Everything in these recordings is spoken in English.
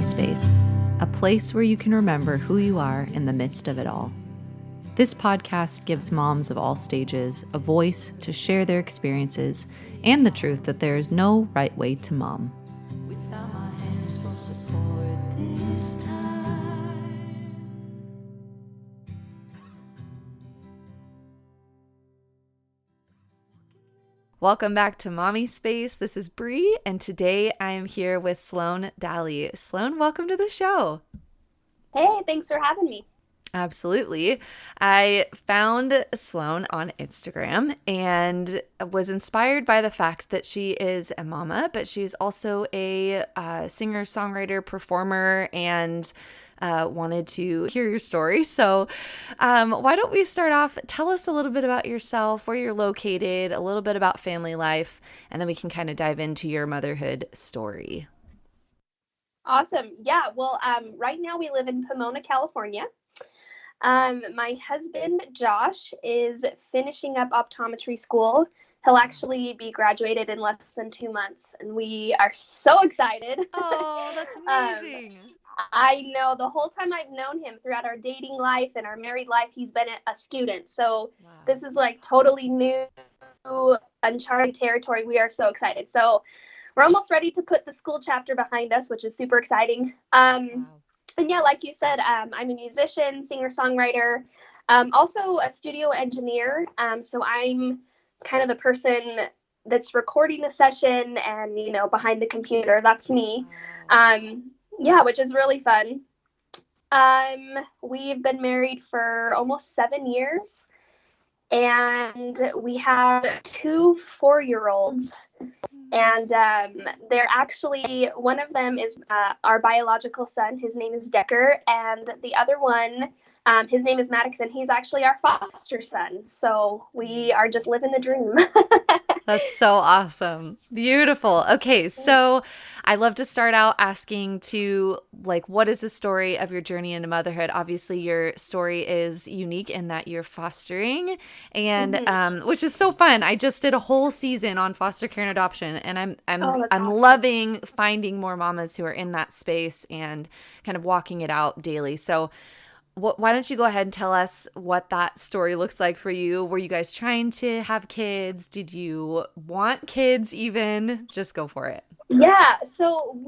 Mommispace, a place where you can remember who you are in the midst of it all. This podcast gives moms of all stages a voice to share their experiences and the truth that there is no right way to mom. Without my hands for support this time. Welcome back to Mommispace. This is Bree, and today I am here with Sloan Dalley. Sloan, welcome to the show. Hey, thanks for having me. Absolutely. I found Sloan on Instagram and was inspired by the fact that she is a mama, but she's also a singer, songwriter, performer, and wanted to hear your story. So why don't we start off? Tell us a little bit about yourself, where you're located, a little bit about family life, and then we can kind of dive into your motherhood story. Awesome. Yeah, well, right now we live in Pomona, California. My husband, Josh, is finishing up optometry school. He'll actually be graduated in less than 2 months, and we are so excited. Oh, that's amazing. I know the whole time I've known him throughout our dating life and our married life, he's been a student. So wow. This is like totally new, uncharted territory. We are so excited. So we're almost ready to put the school chapter behind us, which is super exciting. Wow. And yeah, like you said, I'm a musician, singer-songwriter, also a studio engineer. So I'm kind of the person that's recording the session and, behind the computer. That's me. Yeah, which is really fun. We've been married for almost 7 years, and we have 2 4-year-olds. And they're actually, one of them is our biological son. His name is Decker. And the other one, his name is Maddox, and he's actually our foster son. So we are just living the dream. That's so awesome. Beautiful. Okay, so I love to start out asking what is the story of your journey into motherhood? Obviously, your story is unique in that you're fostering, and which is so fun. I just did a whole season on foster care and adoption, and I'm awesome. loving finding more mamas who are in that space and kind of walking it out daily. So why don't you go ahead and tell us what that story looks like for you? Were you guys trying to have kids? Did you want kids even? Just go for it. Yeah, so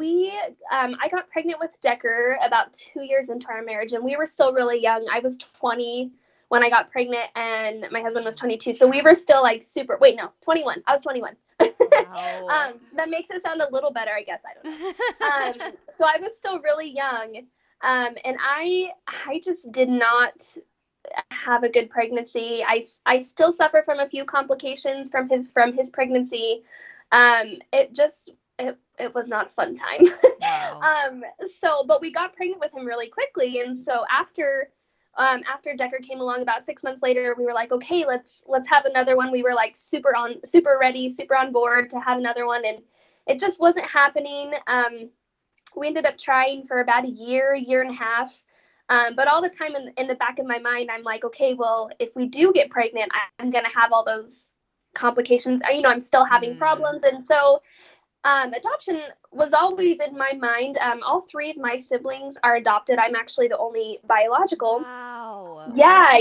I got pregnant with Decker about 2 years into our marriage, and we were still really young. I was 20 when I got pregnant, and my husband was 22. So we were still 21. I was 21. Wow. That makes it sound a little better, I guess. I don't know. So I was still really young. And I just did not have a good pregnancy. I still suffer from a few complications from his pregnancy. It was not a fun time. Wow. But we got pregnant with him really quickly. And so after Decker came along about 6 months later, we were like, okay, let's have another one. We were like super ready, super on board to have another one. And it just wasn't happening. We ended up trying for about a year and a half. But all the time in the back of my mind, I'm like, okay, well, if we do get pregnant, I'm going to have all those complications. I'm still having problems. And so adoption was always in my mind. All 3 of my siblings are adopted. I'm actually the only biological. Wow. Yeah.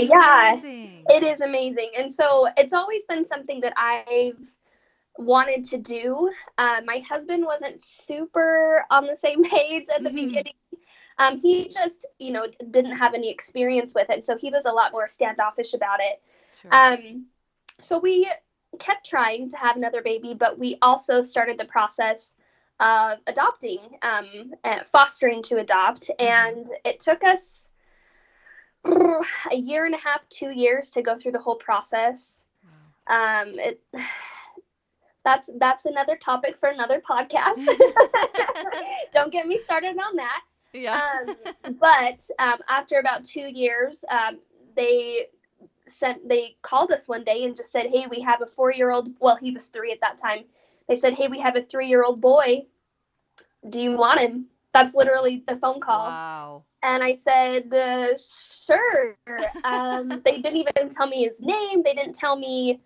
Amazing. It is amazing. And so it's always been something that I've wanted to do. My husband wasn't super on the same page at the beginning. He just, didn't have any experience with it. So he was a lot more standoffish about it. Sure. So we kept trying to have another baby, but we also started the process of adopting, fostering to adopt. And it took us a year and a half, 2 years to go through the whole process. That's another topic for another podcast. Don't get me started on that. Yeah. But after about 2 years, they called us one day and just said, hey, we have a 4-year-old. Well, he was 3 at that time. They said, hey, we have a 3-year-old boy. Do you want him? That's literally the phone call. Wow. And I said, sure. They didn't even tell me his name. They didn't tell me,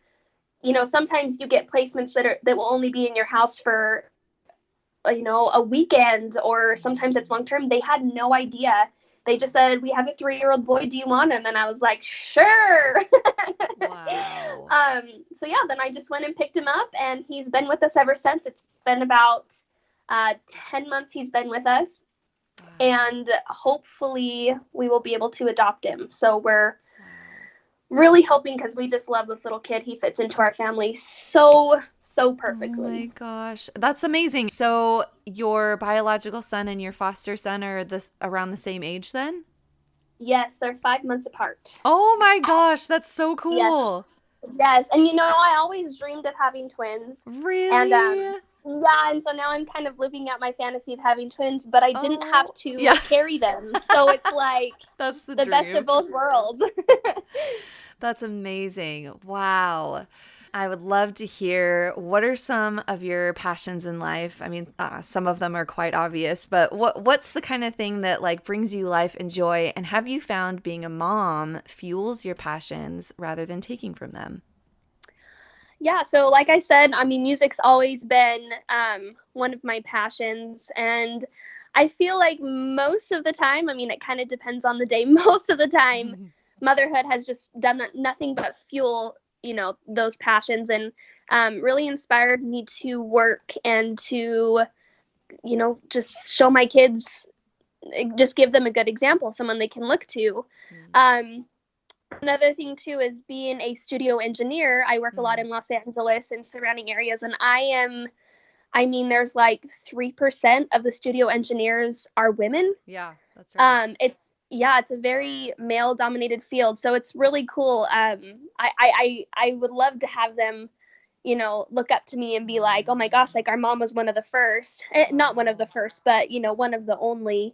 sometimes you get placements that will only be in your house for a weekend, or sometimes it's long term. They had no idea. They just said, we have a 3-year-old boy. Do you want him? And I was like, sure. Wow. So yeah, then I just went and picked him up, and he's been with us ever since. It's been about 10 months he's been with us. Wow. And hopefully we will be able to adopt him. So we're really hoping, because we just love this little kid. He fits into our family so perfectly. Oh my gosh, that's amazing. So your biological son and your foster son are around the same age then? Yes, they're 5 months apart. Oh my gosh, that's so cool. Yes. And I always dreamed of having twins. Really? And yeah, and so now I'm kind of living out my fantasy of having twins, but I didn't have to carry them. So it's like that's the best of both worlds. That's amazing. Wow. I would love to hear, what are some of your passions in life? I mean, some of them are quite obvious, but what's the kind of thing that like brings you life and joy? And have you found being a mom fuels your passions rather than taking from them? Yeah, so like I said, I mean, music's always been one of my passions, and I feel like most of the time, I mean, it kind of depends on the day, most of the time, motherhood has just done nothing but fuel, those passions, and really inspired me to work and to, just show my kids, just give them a good example, someone they can look to. Another thing too is being a studio engineer. I work a lot in Los Angeles and surrounding areas, and there's like 3% of the studio engineers are women. Yeah, that's right. It's a very male dominated field, so it's really cool. I would love to have them, look up to me and be like, oh my gosh, like our mom was one of the first, not one of the first, but one of the only.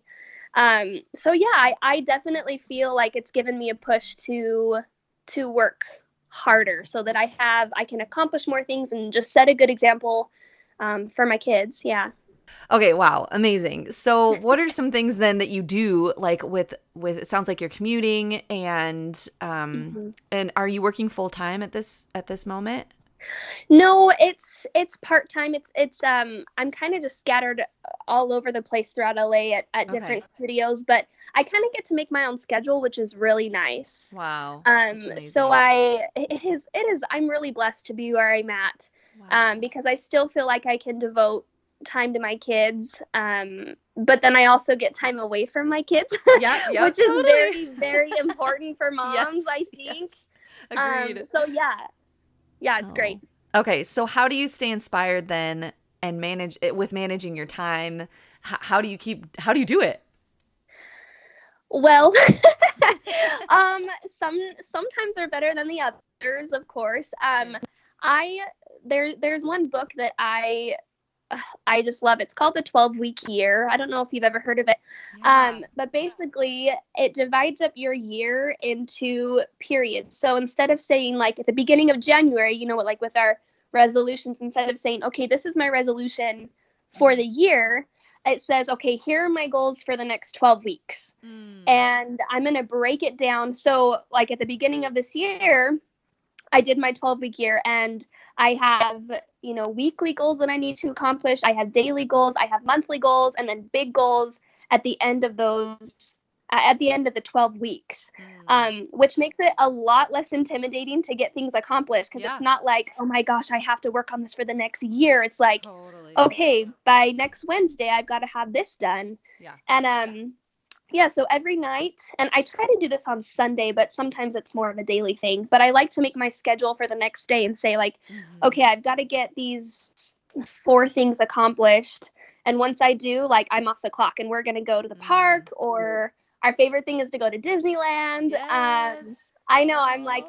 So yeah, I definitely feel like it's given me a push to work harder, so that I can accomplish more things and just set a good example for my kids. Yeah. Okay, wow, amazing. So what are some things then that you do, like with it sounds like you're commuting, and and are you working full time at this moment? No, it's part-time. It's I'm kind of just scattered all over the place throughout LA at different studios, but I kind of get to make my own schedule, which is really nice. Wow. So it is I'm really blessed to be where I'm at. Wow. Because I still feel like I can devote time to my kids, but then I also get time away from my kids, which is very, very important for moms, I think. Yes. Agreed. So yeah, it's great. Okay, so how do you stay inspired then and manage it with managing your time? How do you do it? Well, sometimes they're better than the others, of course. There's one book that I just love. It's called The 12-Week Year. I don't know if you've ever heard of it. Yeah. But basically it divides up your year into periods. So instead of saying like at the beginning of January, like with our resolutions, instead of saying, okay, this is my resolution for the year, it says, okay, here are my goals for the next 12 weeks. And I'm going to break it down. So like at the beginning of this year, I did my 12-week year, and I have, weekly goals that I need to accomplish. I have daily goals, I have monthly goals, and then big goals at the end of those, at the end of the 12 weeks, which makes it a lot less intimidating to get things accomplished, because it's not like, oh my gosh, I have to work on this for the next year. It's like, okay, by next Wednesday, I've got to have this done. Yeah. And, so every night, and I try to do this on Sunday, but sometimes it's more of a daily thing, but I like to make my schedule for the next day and say like, okay, I've got to get these 4 things accomplished. And once I do, like, I'm off the clock, and we're going to go to the park, or our favorite thing is to go to Disneyland. Yes. I know, I'm like,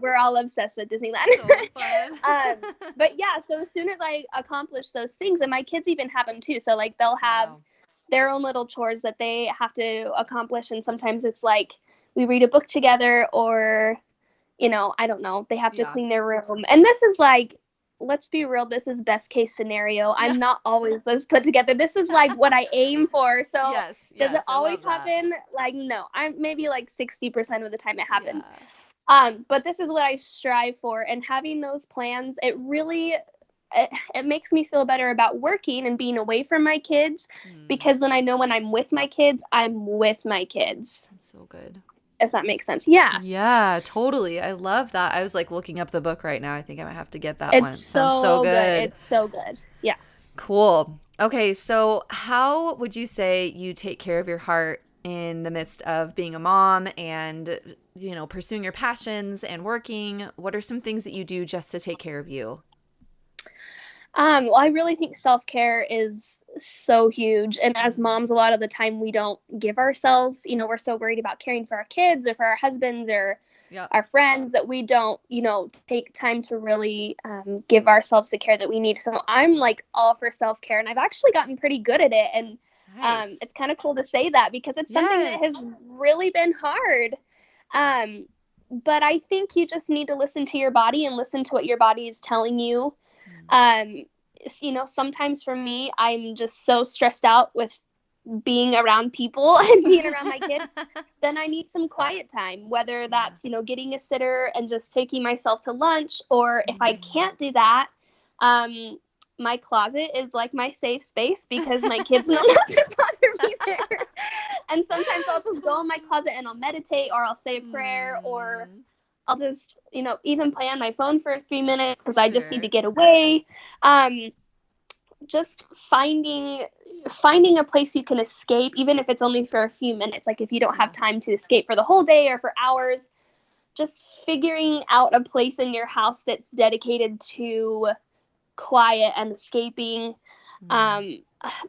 we're all obsessed with Disneyland. So fun. But yeah, so as soon as I accomplish those things, and my kids even have them too. So like they'll have their own little chores that they have to accomplish. And sometimes it's like we read a book together, or, I don't know, they have to clean their room. And this is like, let's be real, this is best case scenario. I'm not always this put together. This is like what I aim for. So does it always happen? Like, no, I'm maybe like 60% of the time it happens. But this is what I strive for. And having those plans, it really it makes me feel better about working and being away from my kids, because then I know when I'm with my kids, I'm with my kids. That's so good. If that makes sense. Yeah. Yeah, totally. I love that. I was like looking up the book right now. I think I might have to get that one. It's It sounds so so good. good. It's so good. Yeah. Cool. Okay, so how would you say you take care of your heart in the midst of being a mom and, pursuing your passions and working? What are some things that you do just to take care of you? Well, I really think self-care is so huge. And as moms, a lot of the time we don't give ourselves, we're so worried about caring for our kids or for our husbands or our friends that we don't, take time to really give ourselves the care that we need. So I'm like all for self-care, and I've actually gotten pretty good at it. And Nice. it's kind of cool to say that, because it's something that has really been hard. But I think you just need to listen to your body and listen to what your body is telling you. Sometimes for me, I'm just so stressed out with being around people and being around my kids, then I need some quiet time, whether that's, getting a sitter and just taking myself to lunch, or if I can't do that, my closet is like my safe space, because my kids know not to bother me there. And sometimes I'll just go in my closet and I'll meditate, or I'll say a prayer, or I'll just, even play on my phone for a few minutes because I just need to get away. Just finding a place you can escape, even if it's only for a few minutes. Like if you don't have time to escape for the whole day or for hours, just figuring out a place in your house that's dedicated to quiet and escaping.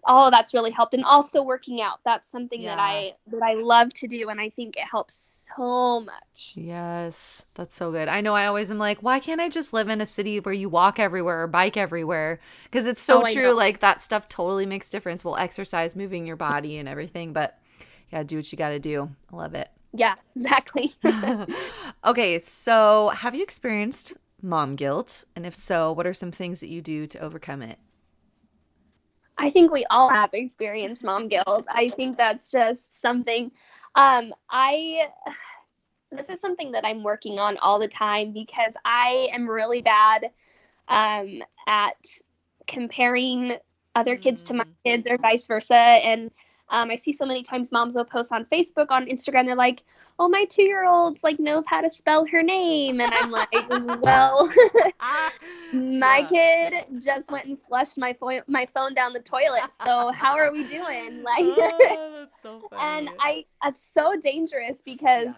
All of that's really helped. And also working out. That's something that I love to do, and I think it helps so much. Yes, that's so good. I know I always am like, why can't I just live in a city where you walk everywhere or bike everywhere? Because it's so true. Like that stuff totally makes difference. Well, exercise, moving your body and everything, but yeah, do what you got to do. I love it. Yeah, exactly. Okay, so have you experienced mom guilt? And if so, what are some things that you do to overcome it? I think we all have experienced mom guilt. I think that's just something this is something that I'm working on all the time, because I am really bad at comparing other kids to my kids, or vice versa. And I see so many times moms will post on Facebook, on Instagram, they're like, oh, my 2-year-old like knows how to spell her name. And I'm like, well, my kid just went and flushed my phone down the toilet. So how are we doing? Like, that's so funny. And it's so dangerous, because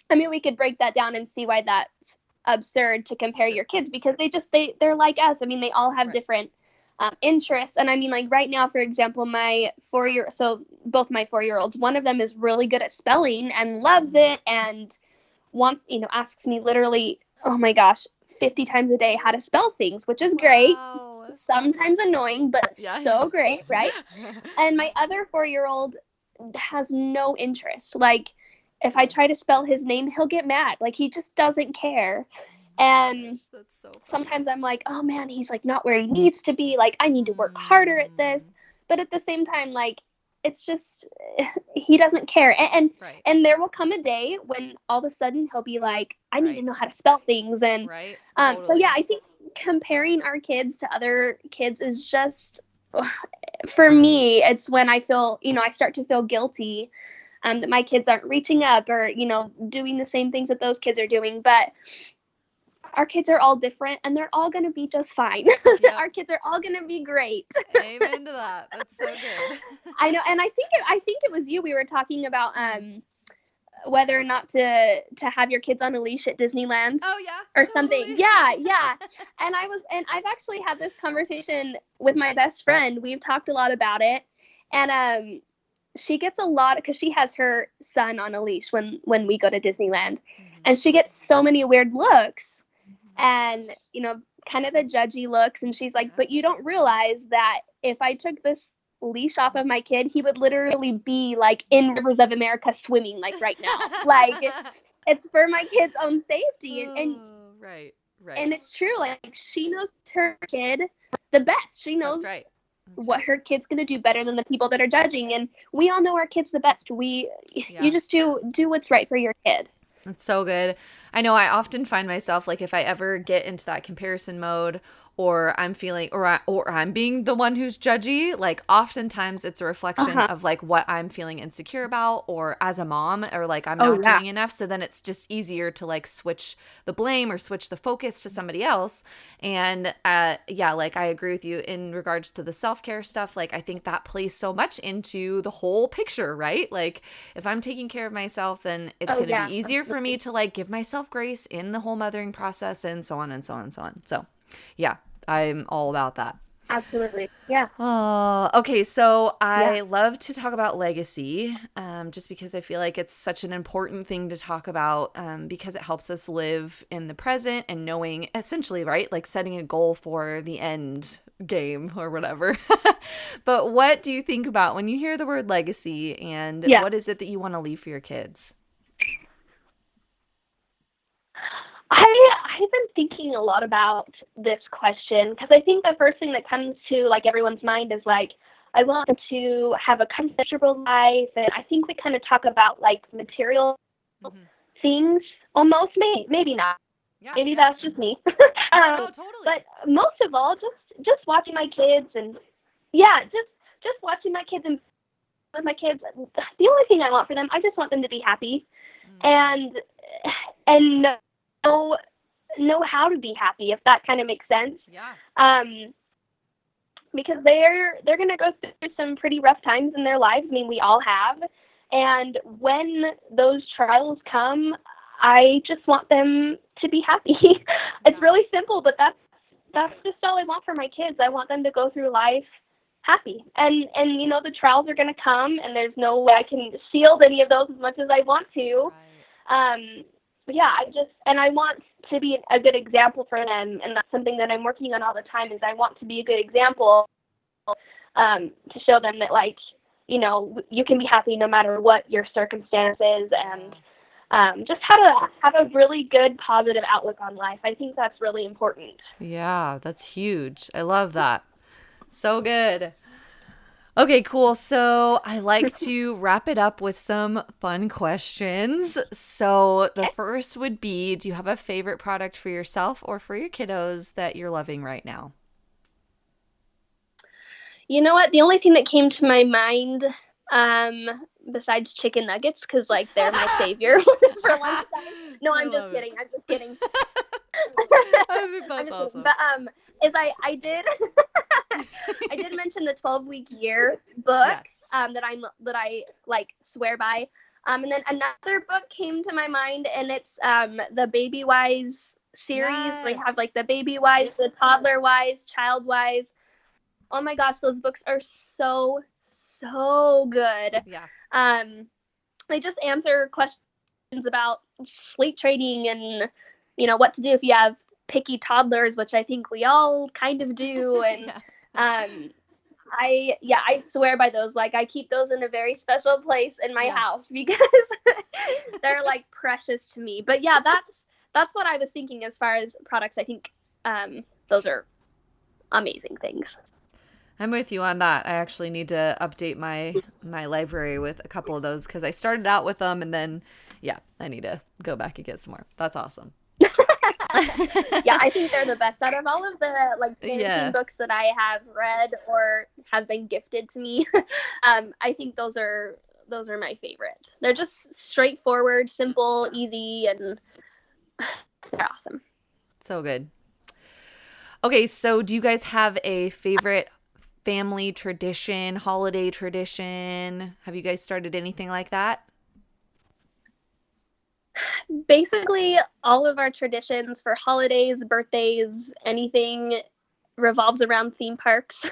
I mean, we could break that down and see why that's absurd to compare your kids, because they're like us. I mean, they all have different interests. And I mean, like right now, for example, both my 4-year-olds, one of them is really good at spelling and loves it, and wants, asks me literally, oh my gosh, 50 times a day how to spell things, which is great. Sometimes annoying, but so great, right? And my other 4-year-old has no interest. Like if I try to spell his name, he'll get mad. Like he just doesn't care. And sometimes I'm like, oh man, he's like not where he needs to be. Like I need to work harder at this. But at the same time, like it's just, he doesn't care. And there will come a day when all of a sudden he'll be like, I need to know how to spell things. And so yeah, I think comparing our kids to other kids is just, for me, it's when I feel, I start to feel guilty that my kids aren't reaching up or, doing the same things that those kids are doing. But our kids are all different, and they're all going to be just fine. Yep. Our kids are all going to be great. Amen to that. That's so good. I know. And I think it was you. We were talking about whether or not to have your kids on a leash at Disneyland. Oh yeah. Or something. Yeah. And I've actually had this conversation with my best friend. We've talked a lot about it. And she gets a lot, because she has her son on a leash when we go to Disneyland. And she gets so many weird looks. And, kind of the judgy looks. And she's like, but you don't realize that if I took this leash off of my kid, he would literally be like in rivers of America swimming like right now. Like it's for my kid's own safety. And right. And it's true. Like she knows her kid the best. She knows what her kid's going to do better than the people that are judging. And we all know our kids the best. You just do what's right for your kid. That's so good. I know I often find myself like if I ever get into that comparison mode, or I'm feeling, or I'm being the one who's judgy, like oftentimes it's a reflection Uh-huh. of like what I'm feeling insecure about, or as a mom, or like I'm Oh not yeah. doing enough. So then it's just easier to like switch the blame or switch the focus to somebody else. And yeah, like I agree with you in regards to the self-care stuff. Like I think that plays so much into the whole picture, right? Like if I'm taking care of myself, then it's Oh going to be yeah, easier for me absolutely. to like give myself grace in the whole mothering process, and so on and so on and so on. So yeah, I'm all about that. Absolutely. Yeah. Oh, okay. So Yeah. I love to talk about legacy, just because I feel like it's such an important thing to talk about, because it helps us live in the present and knowing essentially, right? Like setting a goal for the end game or whatever. But what do you think about when you hear the word legacy, and Yeah. what is it that you want to leave for your kids? I've been thinking a lot about this question because I think the first thing that comes to like everyone's mind is like, I want them to have a comfortable life, and I think we kind of talk about like material Hmm. things almost. Maybe not. Yeah, Maybe yeah. that's just me. No, um, no, totally. but most of all, just watching my kids and yeah, just watching my kids and with my kids. The only thing I want for them, I just want them to be happy Mm, and and know know how to be happy, if that kind of makes sense. yeah. Um, because they're gonna go through some pretty rough times in their lives. I mean, we all have. And when those trials come, I just want them to be happy. It's Yeah. really simple, but that's just all I want for my kids. I want them to go through life happy. And you know, the trials are going to come, and there's no way I can shield any of those as much as I want to. Right. Um, but yeah, I want to be a good example for them, and that's something that I'm working on all the time. Is I want to be a good example, to show them that, like, you know, you can be happy no matter what your circumstances, and Yeah. just how to have a really good positive outlook on life. I think that's really important. Yeah, that's huge. I love that. So good. Okay, cool. So I like to wrap it up with some fun questions. So the Okay. first would be, do you have a favorite product for yourself or for your kiddos that you're loving right now? You know what? The only thing that came to my mind, um, besides chicken nuggets, because like they're my savior for lunchtime. No, I I'm just love it. kidding. I'm just kidding. I think I'm that's just kidding. awesome. But is I did I did mention the 12-week year book, Yes. that I like swear by. And then another book came to my mind, and it's the Baby Wise series. They have like Yes. the Baby Wise, the Toddler Wise, Child Wise. Oh my gosh, those books are so good. Yeah. Um, they just answer questions about sleep training and what to do if you have picky toddlers, which I think we all kind of do. And Yeah. um, I swear by those. Like I keep those in a very special place in my Yeah. house because they're like precious to me. But yeah, that's what I was thinking as far as products. I think those are amazing things. I'm with you on that. I actually need to update my library with a couple of those because I started out with them, and then yeah, I need to go back and get some more. That's awesome. Yeah, I think they're the best out of all of the like parenting Yeah. books that I have read or have been gifted to me. I think those are my favorite. They're just straightforward, simple, easy, and they're awesome. So good. Okay, so do you guys have a favorite family tradition, holiday tradition? Have you guys started anything like that? Basically, all of our traditions for holidays, birthdays, anything revolves around theme parks.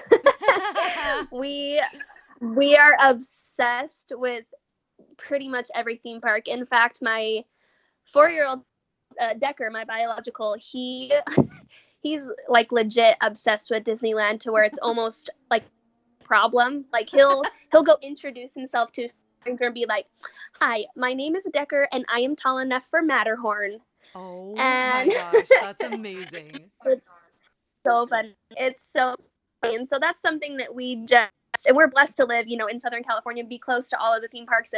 we we are obsessed with pretty much every theme park. In fact, my 4-year-old Decker, my biological, he's like legit obsessed with Disneyland to where it's almost like a problem. Like he'll go introduce himself to a stranger and be like, "Hi, my name is Decker, and I am tall enough for Matterhorn." Oh my And gosh, that's amazing. it's so fun. It's so funny. And so that's something that and we're blessed to live, in Southern California, be close to all of the theme parks.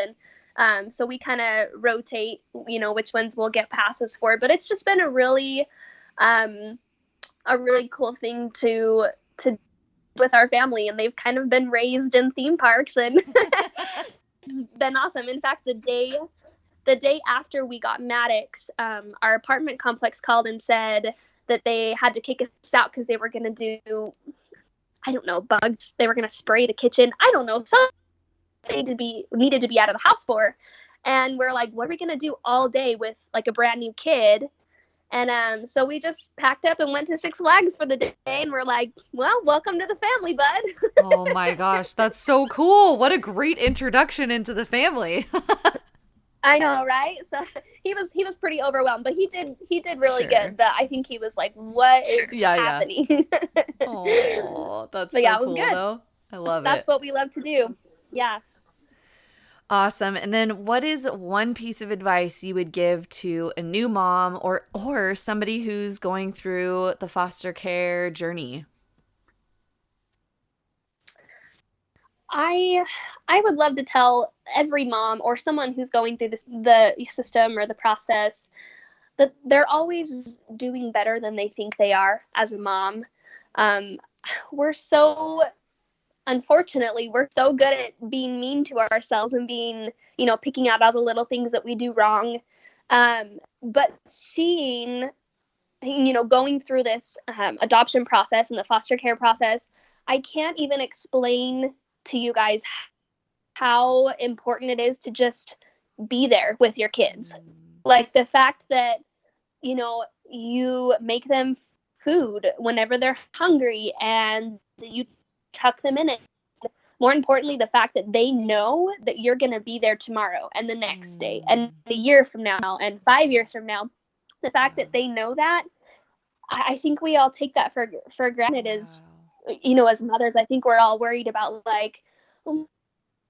And so we kind of rotate, which ones we'll get passes for. But it's just been a really a really cool thing to with our family, and they've kind of been raised in theme parks, and it's been awesome. In fact, the day after we got Maddox, our apartment complex called and said that they had to kick us out because they were going to do, I don't know, bugs. They were going to spray the kitchen. I don't know, something needed to be out of the house for. And we're like, what are we going to do all day with like a brand new kid? And so we just packed up and went to Six Flags for the day, and we're like, well, welcome to the family, bud. Oh my gosh, that's so cool. What a great introduction into the family. I know, right? So he was pretty overwhelmed, but he did really good. But I think he was like, what is happening? Oh, that's but so it was cool good. Though. I love That's what we love to do. Yeah. Awesome. And then what is one piece of advice you would give to a new mom or somebody who's going through the foster care journey? I would love to tell every mom or someone who's going through the system or the process that they're always doing better than they think they are as a mom. Unfortunately, we're so good at being mean to ourselves and being, picking out all the little things that we do wrong. But seeing, going through this adoption process and the foster care process, I can't even explain to you guys how important it is to just be there with your kids. Like the fact that, you make them food whenever they're hungry and you tuck them in it. More importantly, the fact that they know that you're going to be there tomorrow and the next day and a year from now and 5 years from now. The fact that they know that, I think we all take that for granted as mothers. I think we're all worried about like, oh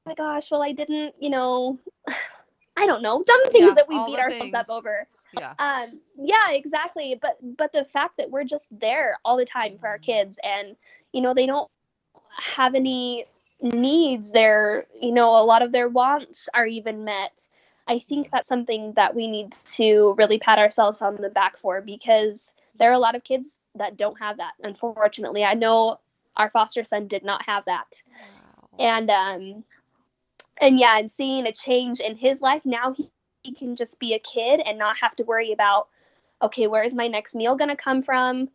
my gosh, well, I didn't, I don't know, dumb things that we beat ourselves up over. Yeah, exactly. But the fact that we're just there all the time for our kids, and, they don't have any needs. A lot of their wants are even met. I think that's something that we need to really pat ourselves on the back for, because there are a lot of kids that don't have that. Unfortunately, I know our foster son did not have that. Wow. And seeing a change in his life, now he can just be a kid and not have to worry about, okay, where is my next meal going to come from?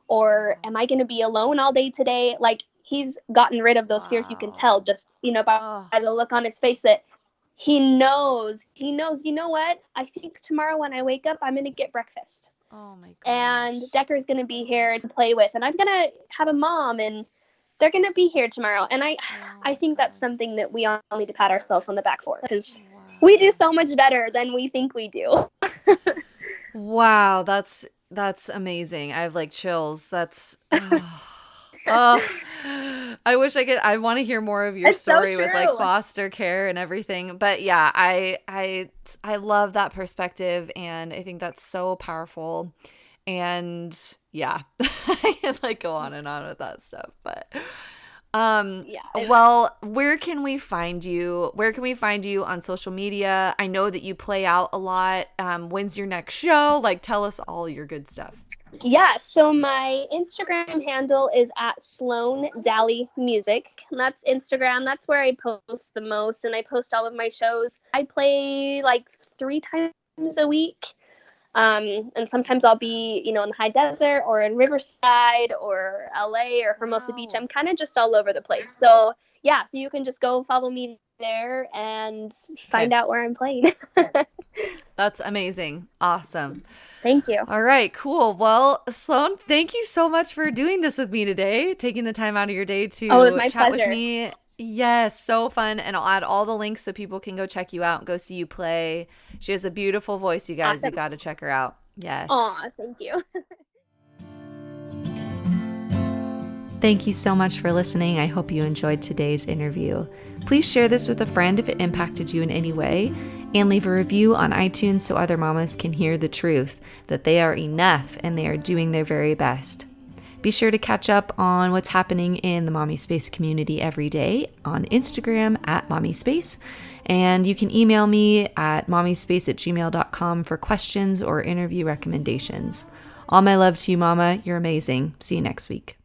Or am I going to be alone all day today? Like, he's gotten rid of those fears. You can tell just, by the look on his face that he knows, you know what? I think tomorrow when I wake up, I'm going to get breakfast. Oh my gosh. And Decker's going to be here to play with, and I'm going to have a mom, and they're going to be here tomorrow. And I think that's something that we all need to pat ourselves on the back for, because we do so much better than we think we do. Wow. That's amazing. I have like chills. That's, I wish I want to hear more of your story with like foster care and everything. But yeah, I love that perspective, and I think that's so powerful. And yeah, I can like go on and on with that stuff. But well, where can we find you? Where can we find you on social media? I know that you play out a lot. When's your next show? Like, tell us all your good stuff. Yeah, so my Instagram handle is at Sloan Dalley Music. And that's Instagram. That's where I post the most, and I post all of my shows. I play like 3 times a week. And sometimes I'll be, in the high desert or in Riverside or LA or Hermosa Beach. I'm kind of just all over the place. So yeah, so you can just go follow me there and find out where I'm playing. That's amazing. Awesome. Thank you. All right, cool. Well, Sloan, thank you so much for doing this with me today, taking the time out of your day to it was my chat pleasure. With me. Yes, so fun. And I'll add all the links so people can go check you out and go see you play. She has a beautiful voice, you guys. Awesome. You got to check her out. Yes. Aw, thank you. Thank you so much for listening. I hope you enjoyed today's interview. Please share this with a friend if it impacted you in any way, and leave a review on iTunes so other mamas can hear the truth, that they are enough and they are doing their very best. Be sure to catch up on what's happening in the Mommispace community every day on Instagram at Mommispace. And you can email me at mommispace@gmail.com for questions or interview recommendations. All my love to you, Mama. You're amazing. See you next week.